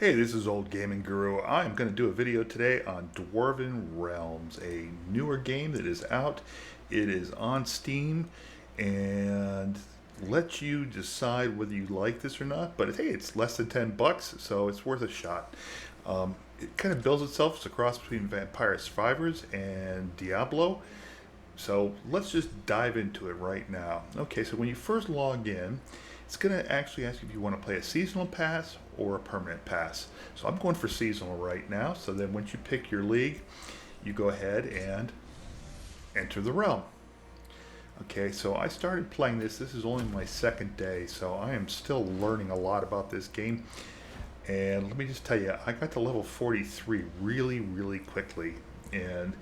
Hey, this is Old Gaming Guru. I'm going to do a video today on Dwarven Realms, a newer game that is out. It is on Steam and lets you decide whether you like this or not. But hey, it's less than $10, so it's worth a shot. It kind of builds itself. It's a cross between Vampire Survivors and Diablo. So let's just dive into it right now. Okay, so when you first log in, it's going to actually ask you if you want to play a seasonal pass or a permanent pass. So I'm going for seasonal right now. So then once you pick your league, you go ahead and enter the realm. Okay, so I started playing this. This is only my second day, so I am still learning a lot about this game. And let me just tell you, I got to level 43 really quickly. And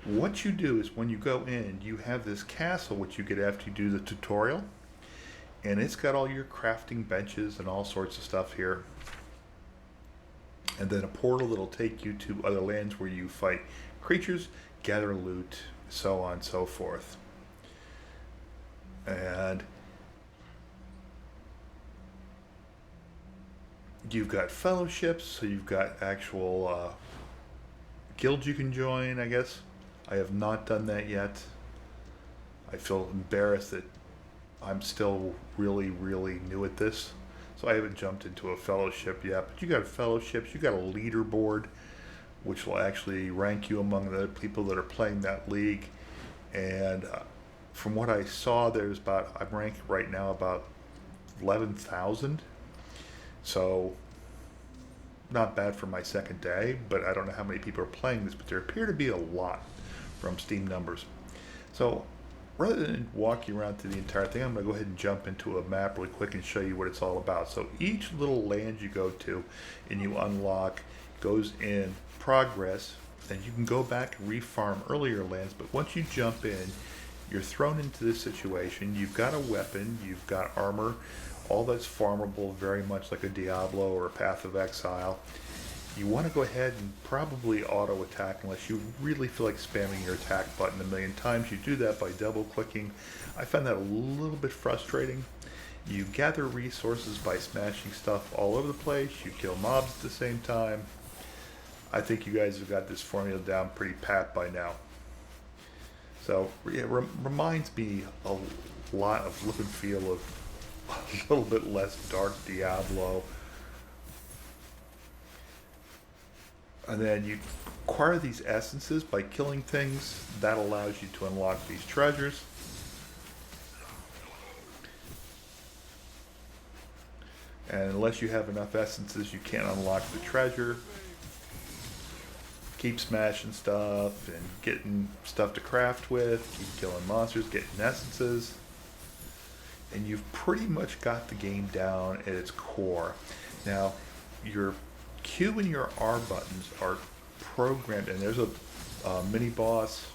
what you do is when you go in, you have this castle which you get after you do the tutorial. And it's got all your crafting benches and all sorts of stuff here. And then a portal that'll take you to other lands where you fight creatures, gather loot, so on and so forth. And you've got fellowships, so you've got actual guilds you can join, I guess. I have not done that yet. I feel embarrassed that I'm still really new at this, so I haven't jumped into a fellowship yet. But you got fellowships, you got a leaderboard, which will actually rank you among the people that are playing that league. And from what I saw, I'm ranked right now about 11,000. So not bad for my second day, but I don't know how many people are playing this, but there appear to be a lot from Steam numbers. So rather than walk you around through the entire thing, I'm going to go ahead and jump into a map really quick and show you what it's all about. So each little land you go to and you unlock goes in progress, and you can go back and refarm earlier lands, but once you jump in, you're thrown into this situation. You've got a weapon, you've got armor, all that's farmable, very much like a Diablo or a Path of Exile. You want to go ahead and probably auto attack unless you really feel like spamming your attack button a million times. You do that by double clicking. I found that a little bit frustrating. You gather resources by smashing stuff all over the place. You kill mobs at the same time. I think you guys have got this formula down pretty pat by now. So it reminds me a lot of look and feel of a little bit less dark Diablo. And then you acquire these essences by killing things. That allows you to unlock these treasures. And unless you have enough essences, you can't unlock the treasure. Keep smashing stuff and getting stuff to craft with. Keep killing monsters, getting essences. And you've pretty much got the game down at its core. Now, your Q and your R buttons are programmed, and there's a mini boss.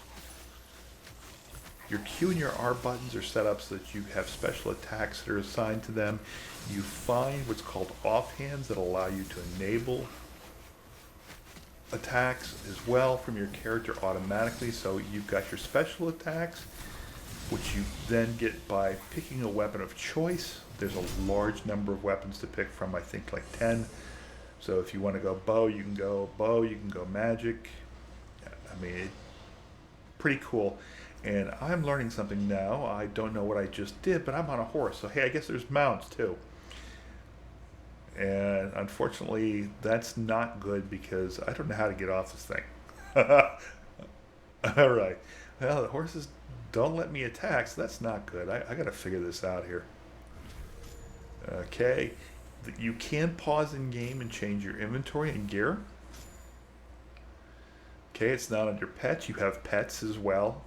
Your Q and your R buttons are set up so that you have special attacks that are assigned to them. You find what's called offhands that allow you to enable attacks as well from your character automatically. So you've got your special attacks, which you then get by picking a weapon of choice. There's a large number of weapons to pick from, I think like 10. So if you want to go bow, you can go bow, you can go magic. I mean, pretty cool. And I'm learning something now. I don't know what I just did, but I'm on a horse. So hey, I guess there's mounts too. And unfortunately, that's not good because I don't know how to get off this thing. All right. Well, the horses don't let me attack, so that's not good. I got to figure this out here. Okay. You can pause in game and change your inventory and gear. Okay, it's not under pets. You have pets as well.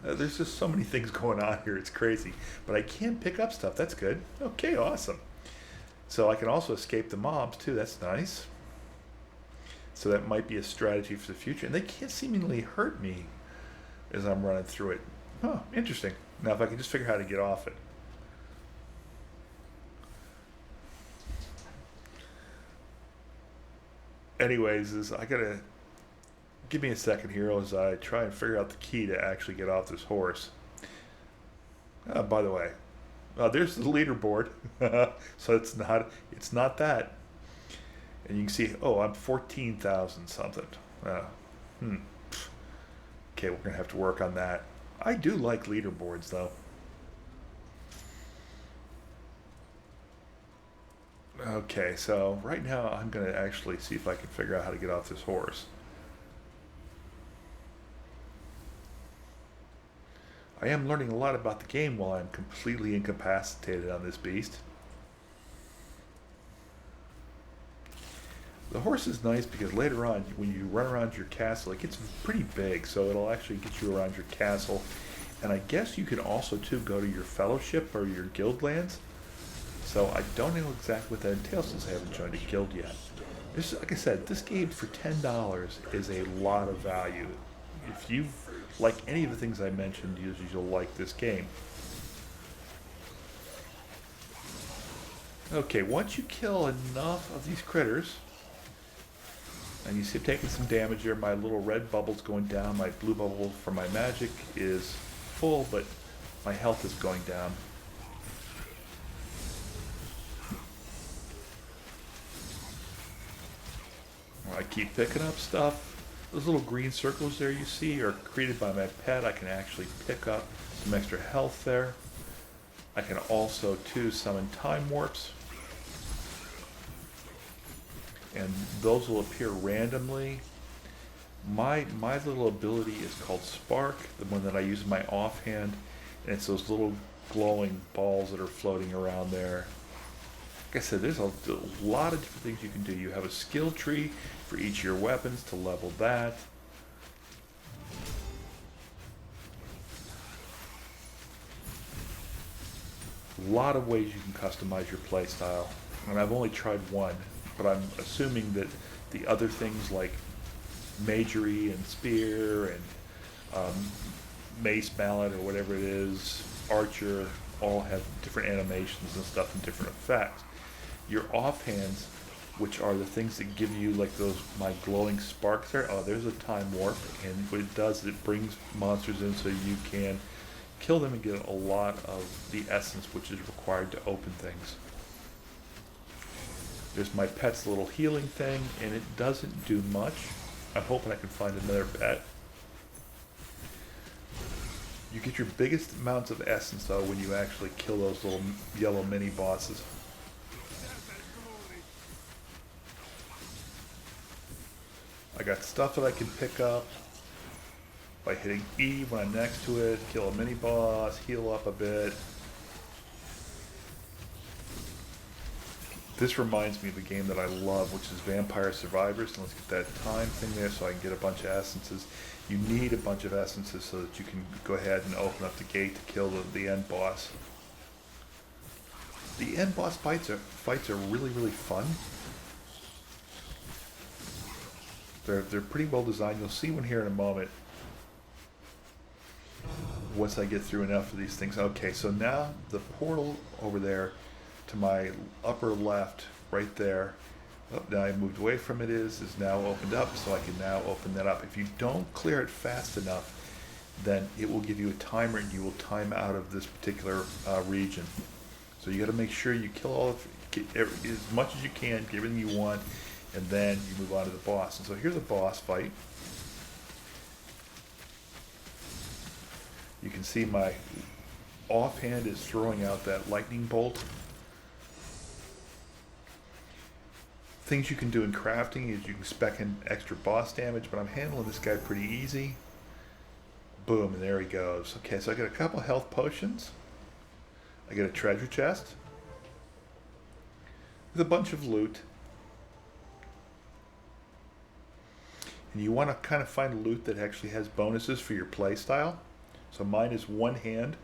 There's just so many things going on here. It's crazy. But I can pick up stuff. That's good. Okay, awesome. So I can also escape the mobs too. That's nice. So that might be a strategy for the future. And they can't seemingly hurt me as I'm running through it. Oh, interesting. Now if I can just figure out how to get off it. Anyways, I gotta give me a second here as I try and figure out the key to actually get off this horse. By the way, there's the leaderboard. So it's not that. And you can see, oh, I'm 14,000 something. Hmm. Okay, we're gonna have to work on that. I do like leaderboards though. Okay, so right now I'm gonna actually see if I can figure out how to get off this horse. I am learning a lot about the game while I'm completely incapacitated on this beast. The horse is nice because later on, when you run around your castle, it gets pretty big, so it'll actually get you around your castle. And I guess you can also, too, go to your fellowship or your guild lands. So I don't know exactly what that entails since I haven't joined a guild yet. This, like I said, this game for $10 is a lot of value. If you like any of the things I mentioned, you'll like this game. Okay, once you kill enough of these critters, and you see I'm taking some damage here, my little red bubble's going down, my blue bubble for my magic is full, but my health is going down. I keep picking up stuff. Those little green circles there you see are created by my pet. I can actually pick up some extra health there. I can also, too, summon time warps. And those will appear randomly. My little ability is called Spark, the one that I use in my offhand. And it's those little glowing balls that are floating around there. Like I said, there's a lot of different things you can do. You have a skill tree for each of your weapons to level that. A lot of ways you can customize your playstyle. And I've only tried one, but I'm assuming that the other things like magery and spear and mace mallet or whatever it is, archer, all have different animations and stuff and different effects. Your offhands, which are the things that give you like those, my glowing sparks there, oh, there's a time warp, and what it does is it brings monsters in so you can kill them and get a lot of the essence which is required to open things. There's my pet's little healing thing, and it doesn't do much. I'm hoping I can find another pet. You get your biggest amounts of essence though when you actually kill those little yellow mini bosses. I got stuff that I can pick up by hitting E when I'm next to it, kill a mini boss, heal up a bit. This reminds me of a game that I love, which is Vampire Survivors. And let's get that time thing there so I can get a bunch of essences. You need a bunch of essences so that you can go ahead and open up the gate to kill the end boss. The end boss fights are really, really fun. They're pretty well designed. You'll see one here in a moment. Once I get through enough of these things. Okay, so now the portal over there to my upper left, right there, oh, now I moved away from it is now opened up, so I can now open that up. If you don't clear it fast enough, then it will give you a timer and you will time out of this particular region. So you got to make sure you kill all of, as much as you can, get everything you want, and then you move on to the boss. And so here's a boss fight. You can see my offhand is throwing out that lightning bolt. Things you can do in crafting is you can spec in extra boss damage, but I'm handling this guy pretty easy. Boom, and there he goes. Okay, so I got a couple health potions. I get a treasure chest with a bunch of loot. And you want to kind of find loot that actually has bonuses for your play style. So mine is one hand,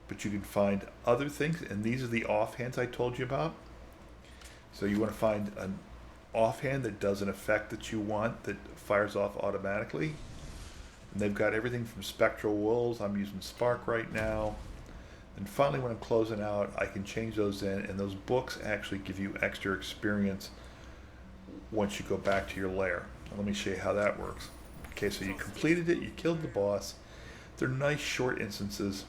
but you can find other things, and these are the offhands I told you about. So you want to find an offhand that does an effect that you want that fires off automatically. And they've got everything from spectral wolves. I'm using Spark right now. And finally, when I'm closing out, I can change those in, and those books actually give you extra experience once you go back to your lair. Now, let me show you how that works. Okay, so you completed it, you killed the boss. They're nice short instances.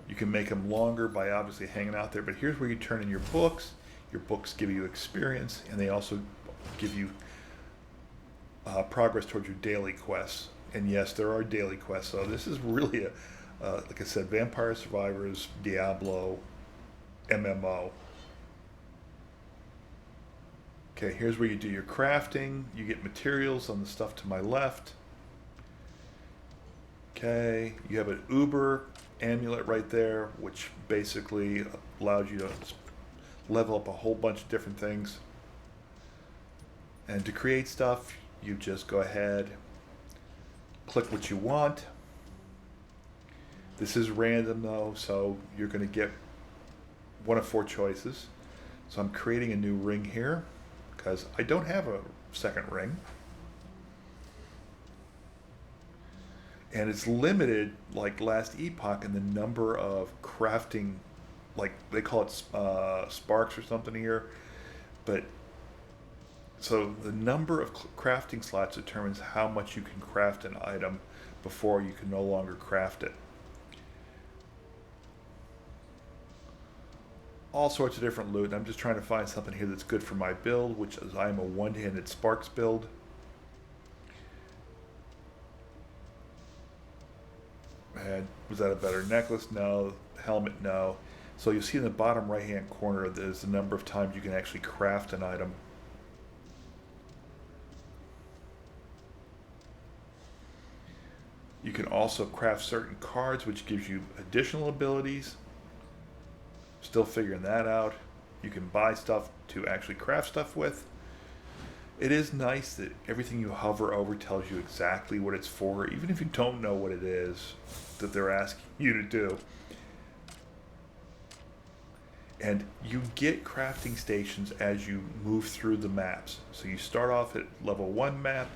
You can make them longer by obviously hanging out there, but here's where you turn in your books, Your books give you experience, and they also give you progress towards your daily quests. And yes, there are daily quests. So this is really like I said, Vampire Survivors, Diablo, MMO. Okay, here's where you do your crafting. You get materials on the stuff to my left. Okay, you have an Uber amulet right there, which basically allows you to level up a whole bunch of different things. And to create stuff, you just go ahead, click what you want. This is random though, so you're going to get one of 4 choices. So I'm creating a new ring here because I don't have a second ring. And it's limited, like Last Epoch, in the number of crafting, like they call it sparks or something here. But so the number of crafting slots determines how much you can craft an item before you can no longer craft it. All sorts of different loot. I'm just trying to find something here that's good for my build, which is I'm a one-handed sparks build. And was that a better necklace? No. Helmet? No. So you see in the bottom right-hand corner, there's the number of times you can actually craft an item. You can also craft certain cards, which gives you additional abilities. Still figuring that out. You can buy stuff to actually craft stuff with. It is nice that everything you hover over tells you exactly what it's for, even if you don't know what it is that they're asking you to do. And you get crafting stations as you move through the maps. So you start off at level 1 map,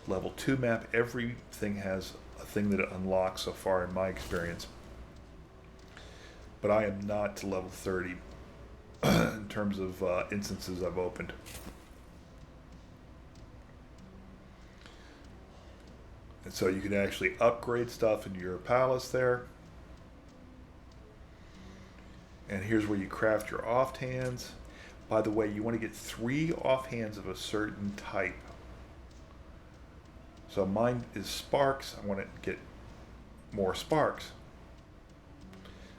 level 2 map. Everything has a thing that it unlocks so far in my experience. But I am not to level 30 in terms of instances I've opened. And so you can actually upgrade stuff into your palace there. And here's where you craft your offhands. By the way, you want to get 3 offhands of a certain type. So mine is sparks. I want to get more sparks.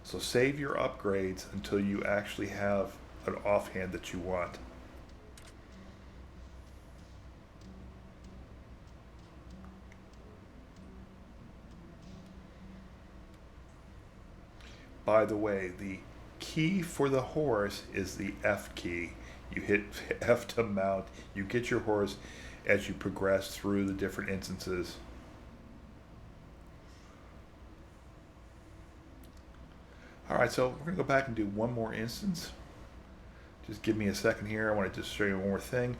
So save your upgrades until you actually have an offhand that you want. By the way, the key for the horse is the F key. You hit F to mount. You get your horse as you progress through the different instances. Alright, so we're going to go back and do one more instance. Just give me a second here. I want to just show you one more thing.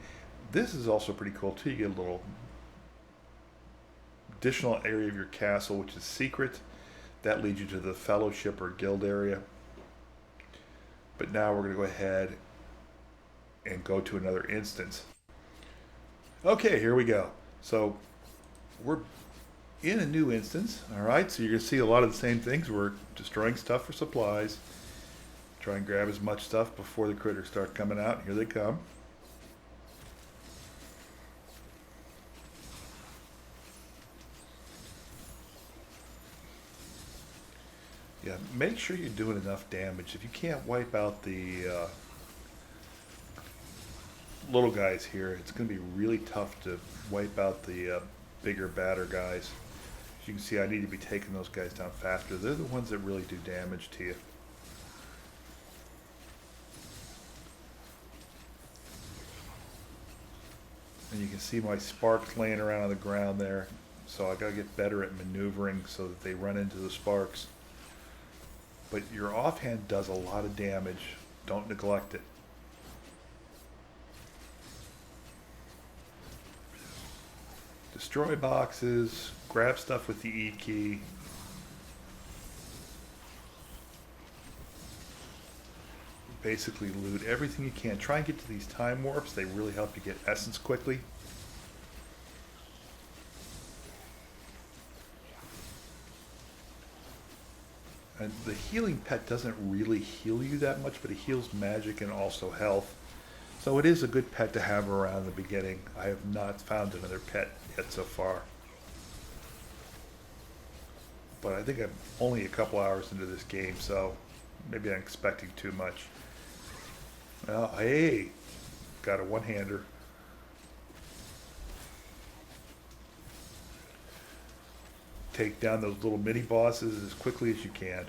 This is also pretty cool too. You get a little additional area of your castle, which is secret. That leads you to the fellowship or guild area. But now we're going to go ahead and go to another instance. Okay, here we go. So we're in a new instance. All right, so you're going to see a lot of the same things. We're destroying stuff for supplies. Try and grab as much stuff before the critters start coming out. Here they come. Yeah, make sure you're doing enough damage. If you can't wipe out the little guys here, it's going to be really tough to wipe out the bigger, badder guys. As you can see, I need to be taking those guys down faster. They're the ones that really do damage to you. And you can see my sparks laying around on the ground there. So I got to get better at maneuvering so that they run into the sparks. But your offhand does a lot of damage. Don't neglect it. Destroy boxes, grab stuff with the E key. Basically loot everything you can. Try and get to these time warps. They really help you get essence quickly. And the healing pet doesn't really heal you that much, but it heals magic and also health. So it is a good pet to have around in the beginning. I have not found another pet yet so far. But I think I'm only a couple hours into this game, so maybe I'm expecting too much. Well, hey, got a one-hander. Take down those little mini bosses as quickly as you can.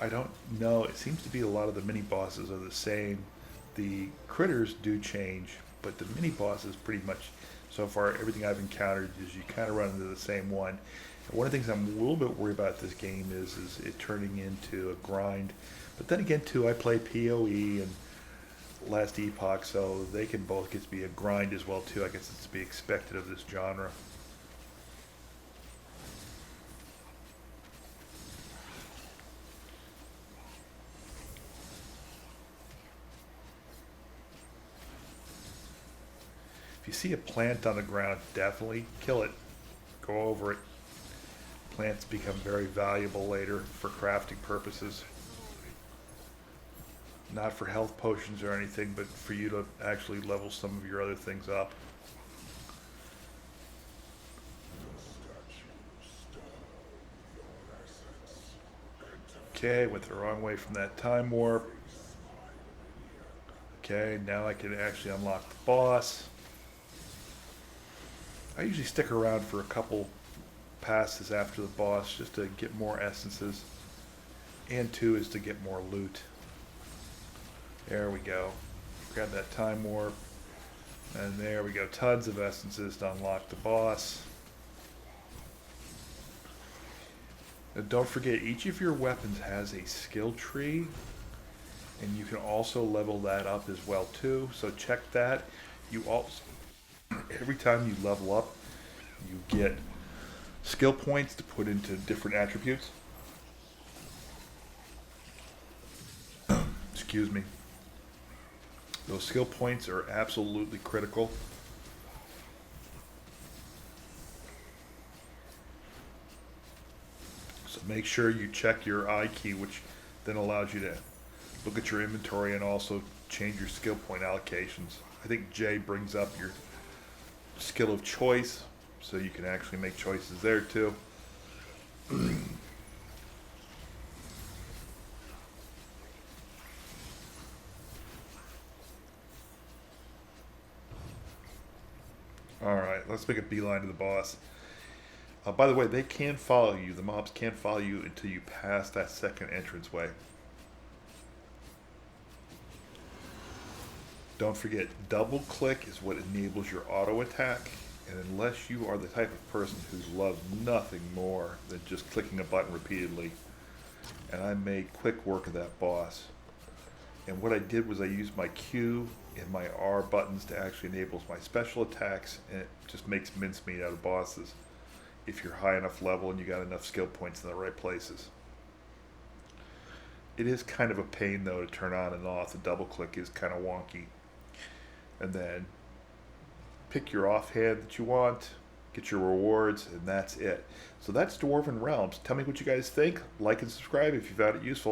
I don't know. It seems to be a lot of the mini bosses are the same. The critters do change, but the mini bosses pretty much, so far, everything I've encountered is you kind of run into the same one. And one of the things I'm a little bit worried about this game is it turning into a grind. But then again, too, I play PoE and Last Epoch, so they can both get to be a grind as well, too. I guess it's to be expected of this genre. If you see a plant on the ground, definitely kill it. Go over it. Plants become very valuable later for crafting purposes. Not for health potions or anything, but for you to actually level some of your other things up. Okay, went the wrong way from that time warp. Okay, now I can actually unlock the boss. I usually stick around for a couple passes after the boss just to get more essences. And two is to get more loot. There we go. Grab that time warp. And there we go. Tons of essences to unlock the boss. Now don't forget, each of your weapons has a skill tree. And you can also level that up as well too. So check that. You also, every time you level up, you get skill points to put into different attributes. Excuse me. Those skill points are absolutely critical. So make sure you check your I key, which then allows you to look at your inventory and also change your skill point allocations. I think J brings up your skill of choice, so you can actually make choices there too. Alright, let's make a beeline to the boss. By the way, they can follow you. The mobs can follow you until you pass that second entranceway. Don't forget, double click is what enables your auto attack. And unless you are the type of person who loves nothing more than just clicking a button repeatedly, and I made quick work of that boss. And what I did was I used my Q and my R buttons to actually enable my special attacks, and it just makes mincemeat out of bosses if you're high enough level and you got enough skill points in the right places. It is kind of a pain though to turn on and off. The double click is kind of wonky. And then pick your offhand that you want, get your rewards, and that's it. So that's Dwarven Realms. Tell me what you guys think. Like and subscribe if you found it useful.